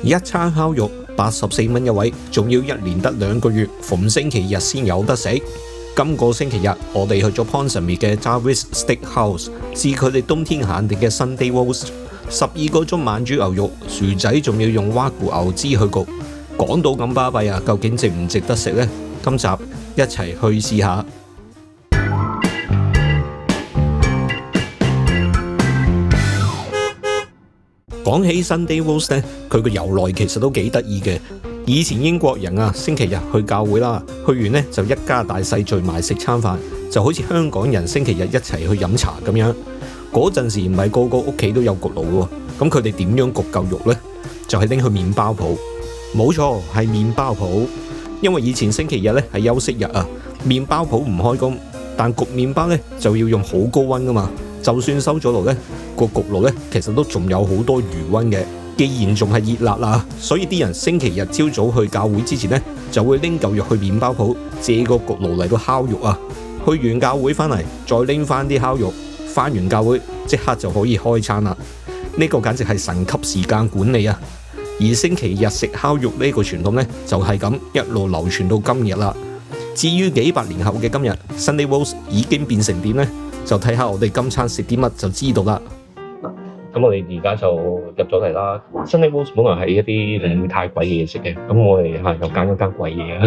一餐烤肉84蚊一位，仲要1年得2個月，逢星期日先有得食。今個星期日，我哋去咗 Ponsonby 嘅 Jarvis Steakhouse， 試佢哋冬天限定嘅 Sunday Roast， 12個鐘慢煮牛肉，薯仔仲要用蛙咕牛脂去焗，講到咁巴閉啊！究竟值唔值得食呢？今集一齊去試下。講起 Sunday Roast 呢，佢個由來其實都幾得意嘅。以前英國人啊，星期日去教會啦，去完呢就一家大細聚埋食餐飯，就好似香港人星期日一齊去飲茶咁樣。嗰陣時唔係個個屋企都有焗爐喎，咁佢哋點樣焗嚿肉呢？就係拎去麵包鋪，冇錯係麵包鋪，因為以前星期日呢係休息日啊，麵包鋪唔開工，但焗麵包呢就要用好高溫噶嘛，就算收咗爐呢，個焗爐呢其實都仲有好多餘溫嘅。既然仲係熱辣啦，所以啲人星期日朝早去教會之前呢，就會拎嚿肉去麵包鋪借個焗爐嚟到烤肉啊。去完教會翻嚟，再拎翻啲烤肉，翻完教會即刻就可以開餐啦。呢個簡直係神級時間管理啊！而星期日食烤肉呢個傳統呢，就係咁一路流傳到今日啦。至於幾百年後嘅今日 ，Sunday Roast 已經變成點呢？就睇下我哋今餐食啲乜就知道啦。咁我哋而家就入咗嚟啦。Sunday Roast本來係一啲唔會太貴嘅嘢食嘅，咁我哋又揀咗間貴嘢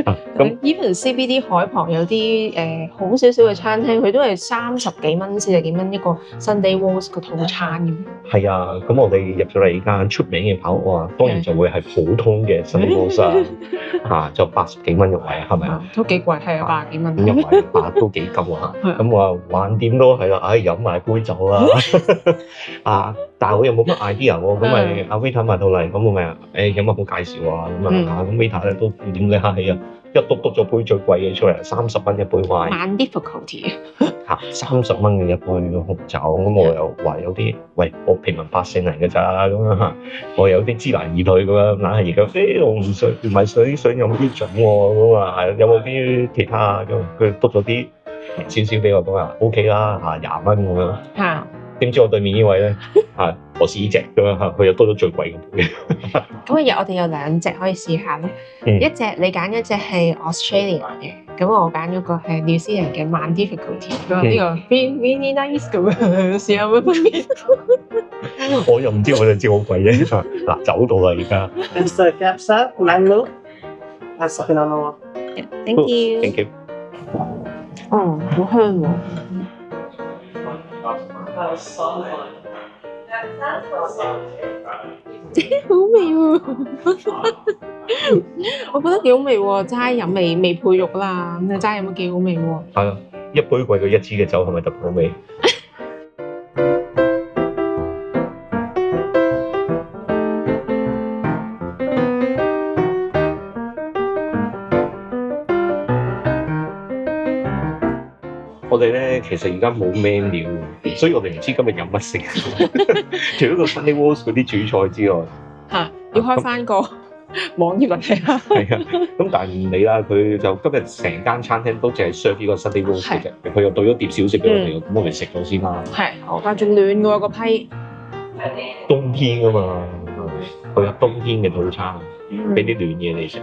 啊。咁 even CBD 海旁有啲好少少嘅餐廳，佢都係30幾蚊、40幾蚊一個 Sunday Roast 個套餐咁。係啊，咁我哋入咗嚟呢間出名嘅跑屋啊，當然就會係普通嘅 Sunday Roast 啊，就80幾蚊一位，係咪啊？都幾貴，係啊，80幾蚊一位都幾金啊！咁我話橫掂都係啦，飲埋杯酒啦。但係我又冇乜 idea 喎，咁咪阿 waiter 埋到嚟，咁我咪有乜好介紹啊？咁 waiter 咧都唔點你客氣啊，一篤咗杯最貴嘅出嚟，30蚊一杯 wine。Man difficulty 30蚊嘅一杯紅酒，咁我又話有啲，喂，我平民百姓嚟嘅咋，咁我有啲知難而退咁樣，硬係而家，我唔係想飲啲酒喎，咁有冇啲其他啊？咁佢篤咗啲少少俾我，咁話 OK 啦，20蚊咁樣。點知我對面呢位咧我試呢隻咁樣佢又多咗最貴嘅杯。咁我哋有2隻可以試下咧。一隻你揀一隻係 Australia 嘅，咁我揀咗個係 New Zealand 嘅 Man difficulty。佢話呢個 really nice 咁樣，試下有乜分別？我又唔知，我就知好貴啫。嗱，走到啦而家。Mr. Capsa, mango. That's the number one. Thank you. Thank you. 好香喎。好味喎！我覺得幾好味喎，齋飲未配肉啦，咁齋飲都幾好味喎。係啊，一杯貴過1支嘅酒係咪特別好味？我哋咧其實而家冇 menu，所以我哋唔知今日有乜食。除咗個 Sunday Roast 嗰啲主菜之外，要開翻個網頁嚟睇下。係啊，咁但係唔理啦，佢就今日成間餐廳都淨係 serve 呢個 Sunday Roast 嘅啫。佢又倒咗碟小食俾我哋，咁我哋食咗先啦。係，但仲暖嘅喎個批。冬天啊嘛，佢有冬天嘅套餐，俾啲暖嘢你食。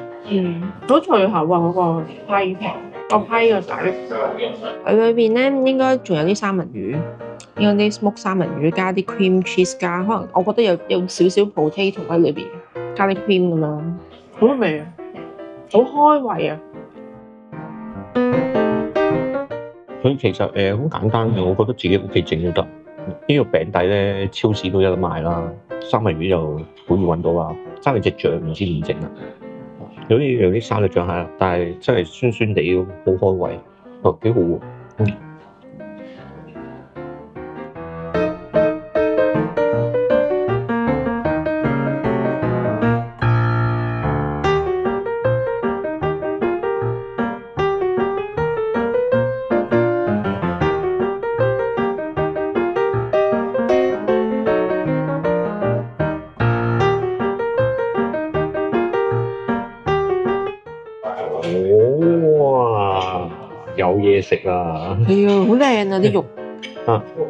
好脆口啊嗰個批皮。個批嘅底，佢裏邊咧應該仲有啲三文魚，有啲 smoke 三文魚加啲 cream cheese 加，可能我覺得有少少 potato 喺裏邊，加啲 cream 咁樣，好味啊，好開胃啊！佢其實好簡單嘅，我覺得自己屋企整都得。呢個餅底咧，超市都有得賣啦，三文魚就好易揾到啦，爭你隻醬唔知點整啊！有啲沙律醬係，但係真係酸酸地，好開胃，幾好喎。哇！有嘢食啦！係啊，好靚啊啲肉。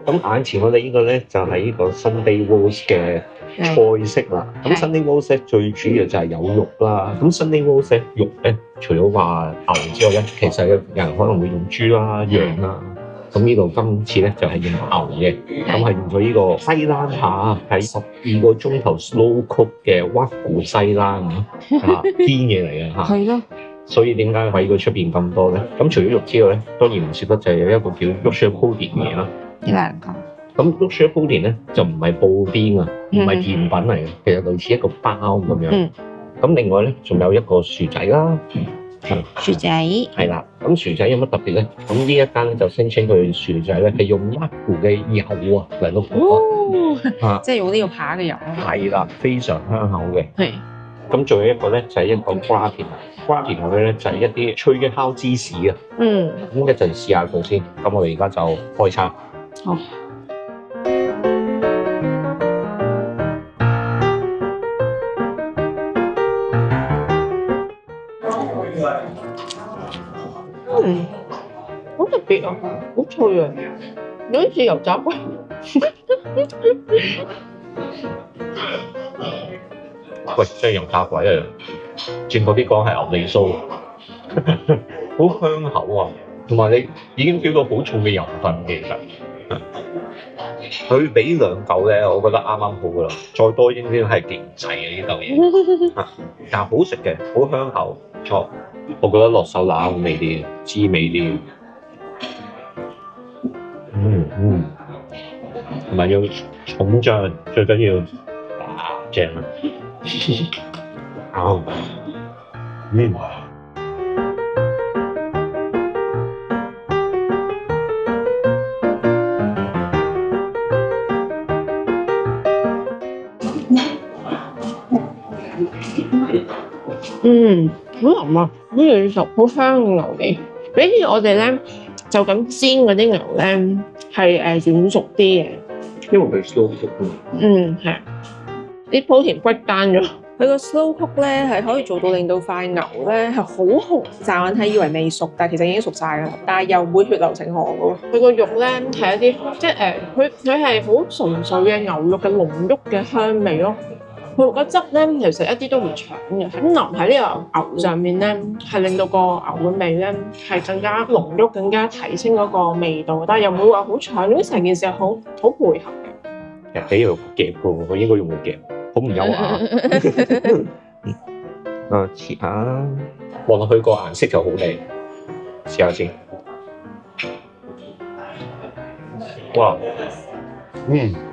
咁眼前我哋呢個咧就係呢個 Sunday Roast 嘅菜式啦。咁 Sunday roast 咧最主要就係有肉啦。咁 Sunday roast 咧肉咧，除咗話牛之外咧，其實有人可能會用豬啦、羊啦。咁呢度今次咧就係用牛嘅，咁係用咗呢個西冷扒，係12個鐘頭 slow cook 嘅屈古西冷啊，堅嘢嚟嘅嚇。係咯，所以點解貴過出邊咁多咧？咁除咗肉之外咧，當然唔少得就係有一個叫 Yorkshire pudding 嘅嘢啦。呢兩個。咁 Yorkshire pudding 咧就唔係布丁啊，唔係甜品嚟嘅，其實類似一個包咁樣。咁另外咧仲有一個薯仔啦。薯仔係啦，咁薯仔有乜特別咧？咁呢一間咧就聲稱佢薯仔咧係用屈古嘅油啊嚟到焗，即係用呢個扒嘅油。係啦，非常香口嘅。係。咁仲有一個咧就係一個 gratin 佢咧就係一啲吹嘅烤芝士啊。咁一陣試下佢先。咁我哋而家就開餐。好。好特別啊，好脆啊，有啲似油炸鬼。喂，真係油炸鬼啊！正確啲講係牛脷酥，好香口啊，同埋你已經 feel 到好重嘅油分其實。佢俾2嚿咧，我覺得啱啱好噶啦，再多應該係勁滯嘅呢嚿嘢。但係好食嘅，好香口，唔錯。我覺得落手拿好味啲，滋味啲。同埋要重醬，最緊要正啊！好腍啊，好軟熟，好香嘅牛味。比起我哋咧就咁煎嗰啲牛咧，係軟熟啲嘅。因為佢 slow cook 係。啲莆田骨單咗。佢個 slow cook 咧係可以做到令到塊牛咧係好紅，乍眼睇以為未熟，但係其實已經熟晒㗎啦。但係又唔會血流成河嘅喎。佢個肉咧係一啲即係佢係好純粹嘅牛肉嘅濃郁嘅香味咯。佢個汁咧其實一啲都唔搶嘅，咁淋喺呢個牛上面咧係令到個牛嘅味咧係更加濃郁，更加提升嗰個味道，但係又唔會話好搶，呢成件事係好配合嘅。其實俾佢夾嘅喎，佢應該用個夾，好唔優雅。切下，望落去個顏色就好靚，試下先。哇，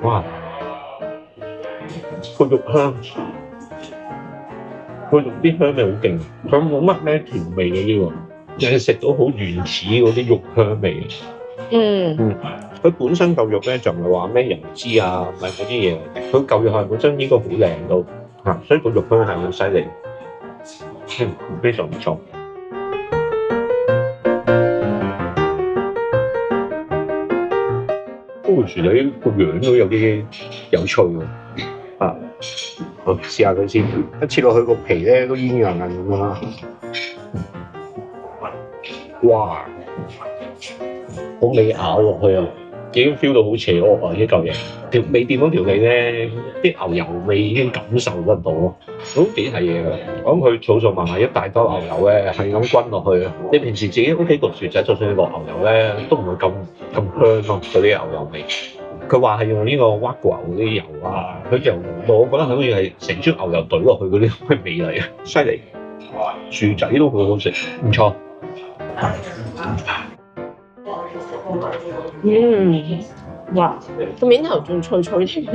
哇！個肉香，個肉啲香味好勁，佢冇乜咩甜味嘅呢個，淨係食到好原始嗰啲肉香味。佢本身嚿肉咧就唔係話咩油脂啊，唔係嗰啲嘢嚟嘅，佢嚿肉係本身應該好靚到，所以個肉香係好犀利，非常唔錯。個薯仔個樣都有啲有趣喎。好，試下佢先。一切落去個皮咧都煙韌韌咁樣啦。哇！好味咬落去啊，已經 feel 到好邪惡啊！呢嚿嘢條味掂到條脷咧，啲牛油味已經感受得到咯。都幾係嘢㗎。我諗佢儲數埋一大兜牛油咧，係咁均落去啊！你平時自己屋企焗薯仔，就算你落牛油咧，都唔會咁香咯，嗰啲牛油味。佢話係用呢個屈古牛嗰啲油啊，佢油我覺得好似係成樽牛油懟落去嗰啲咁嘅味嚟啊，犀利！薯仔都好好食，唔錯。哇！個面頭仲脆脆添，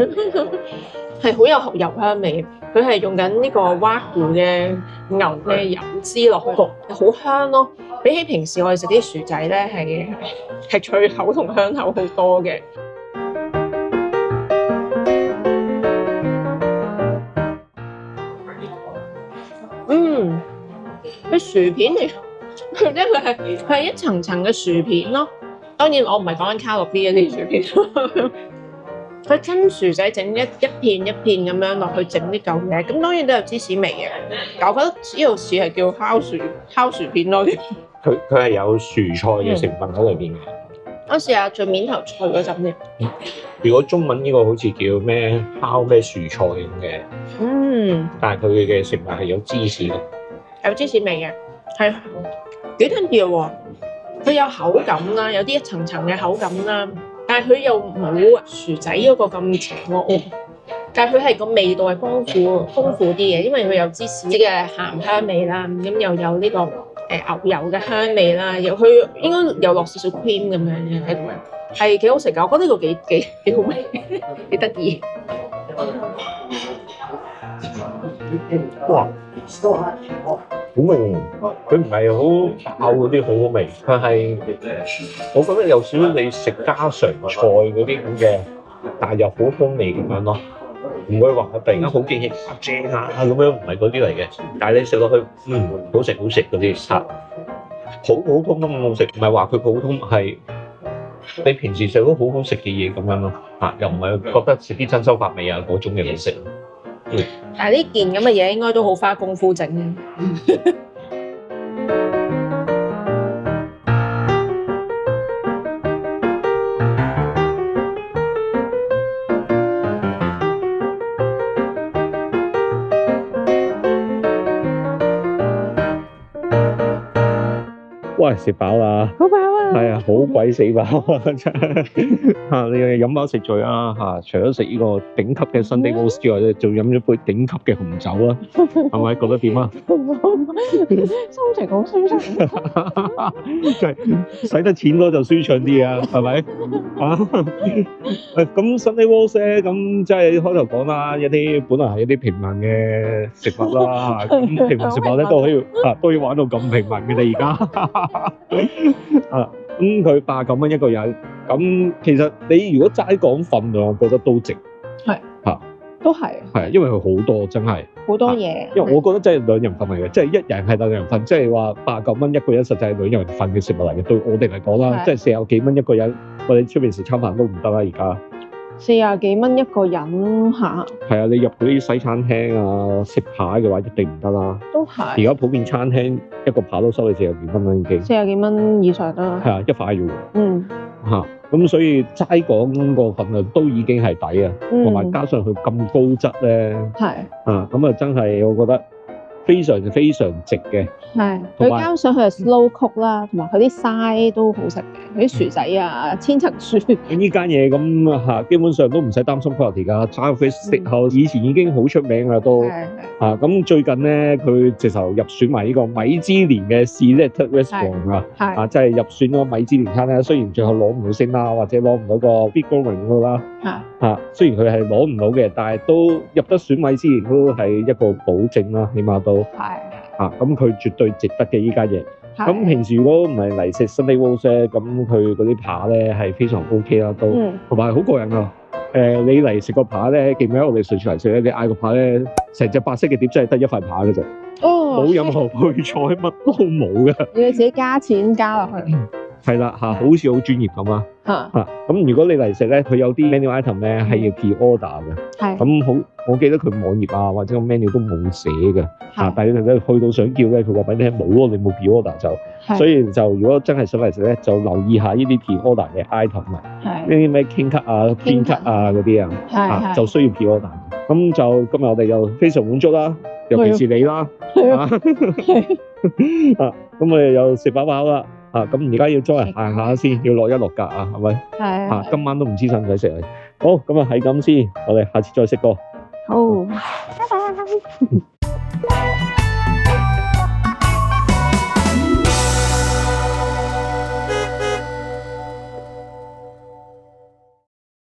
係好有油香味。佢係用緊呢個屈古嘅牛嘅油脂落去焗，好香咯。比起平時我哋食啲薯仔咧，係脆口同香口好多嘅。佢薯片嚟，佢係一層層嘅薯片咯。當然我唔係講緊卡樂 B 嗰啲薯片，佢真薯仔整一片一片咁樣落去整啲嚿嘢，咁當然都有芝士味嘅。但我覺得呢度似係叫烤薯片多啲。佢係有薯菜嘅成分喺裏邊嘅，我試下最面頭脆嗰陣先。如果中文呢個好似叫咩烤咩薯菜咁嘅，但係佢嘅食物係有芝士嘅。有芝士味嘅，係幾得意喎！佢有口感啦，有啲一層層嘅口感啦，但係佢又冇薯仔嗰個咁邪惡。但係佢係個味道係豐富啲嘅，因為佢有芝士嘅鹹香味啦，咁又有呢個牛油嘅香味啦，又佢應該有落少少 cream 咁樣嘅喺度，係幾好食㗎。我覺得呢個幾好味，幾得意。哇！好味喎，佢唔係好爆嗰啲好好味，佢係我覺得有少少你食家常菜嗰啲咁嘅，但係又好香味咁樣咯，唔會話突然間好驚喜正啊咁樣，唔係嗰啲嚟嘅。但係你食落去，好食嗰啲嚇，普通都咁好食，唔係話佢普通係你平時食到好好食嘅嘢咁樣咯嚇，又唔係覺得食啲珍饈百味啊嗰種嘅好食。但係呢件咁嘅嘢應該都好花功夫整嘅。喂，食飽啦！好飽啊！係啊，好鬼死飽啊！真係嚇，你飲飽食醉啊嚇！除咗食呢個頂級嘅 Sunday roast 之外咧，仲飲咗杯頂級嘅紅酒啦，係咪覺得點啊？心情好舒暢。即係使得錢多就舒暢啲啊，係咪啊？咁 Sunday roast 咧，咁即係開頭講啦，一啲本來係一啲平民嘅食物啦，咁平民食物咧都要玩到咁平民嘅啦，而家。啊，咁佢89蚊一個人，咁其實你如果齋講份量，我覺得都值。係嚇，都係。係，因為佢好多真係。好多嘢。因為我覺得真係兩人份嚟嘅，即係一人係兩人份，即係話89蚊一個人，實際係兩人份嘅食物嚟嘅。對我哋嚟講啦，即係40幾蚊一個人，我哋出邊食餐飯都唔得啦，而家。40幾蚊一個人嚇。係啊，你入嗰啲西餐廳啊，食扒嘅話一定唔得啦。都係。而家普遍餐廳一個扒都收你40幾蚊啦，已經。40幾蚊以上啦。係啊，一塊嘅喎。嚇，咁所以齋講個份量都已經係抵啊，同埋加上佢咁高質咧。係。啊，咁啊真係我覺得非常值嘅。係。佢加上佢係 slow cook 啦，同埋佢啲嘥都好食嘅，佢啲薯仔啊，千層薯。呢間嘢咁嚇，基本上都唔使擔心 quality 㗎。Childfish Steakhouse以前已經好出名啦，都嚇咁最近咧，佢直頭入選埋呢個米芝蓮嘅 Selected Restaurant 啊，啊即係入選咗米芝蓮餐咧。雖然最後攞唔到星啦，或者攞唔到個 Big Gourmet 嗰個啦，嚇雖然佢係攞唔到嘅，但係都入得選米芝蓮都係一個保證啦，起碼都咁佢絕對值得嘅依家嘢。咁平時如果唔係嚟食 Sunday roast 咧，咁佢嗰啲扒咧係非常 OK 啦，都同埋好過癮啊！你嚟食個扒咧，記唔記得我哋上次嚟食咧？你嗌個扒咧，成隻白色嘅碟真係得一塊扒嘅啫，冇任何配菜，乜都冇嘅。你要自己加錢加落去。係啦嚇，好似好專業咁啊嚇！咁如果你嚟食咧，佢有啲 menu item 咧係要 pre-order 嘅。咁好，我記得佢網頁啊或者個 menu 都冇寫嘅嚇，但係你去到想叫咧，佢話俾你聽冇咯，你冇 pre-order 就，所以就如果真係想嚟食咧，就留意下呢啲 pre-order 嘅 item 啊，呢啲咩 king cut 啊、queen cut 啊嗰啲啊，就需要 pre-order。咁就今日我哋就非常滿足啦，尤其是你啦，咁我哋又食飽飽啦。咁而家要再行下先，要落一落格啊，係咪？係。今晚都唔知使唔使食啊？好，咁啊係咁先，我哋下次再食過。好，拜拜。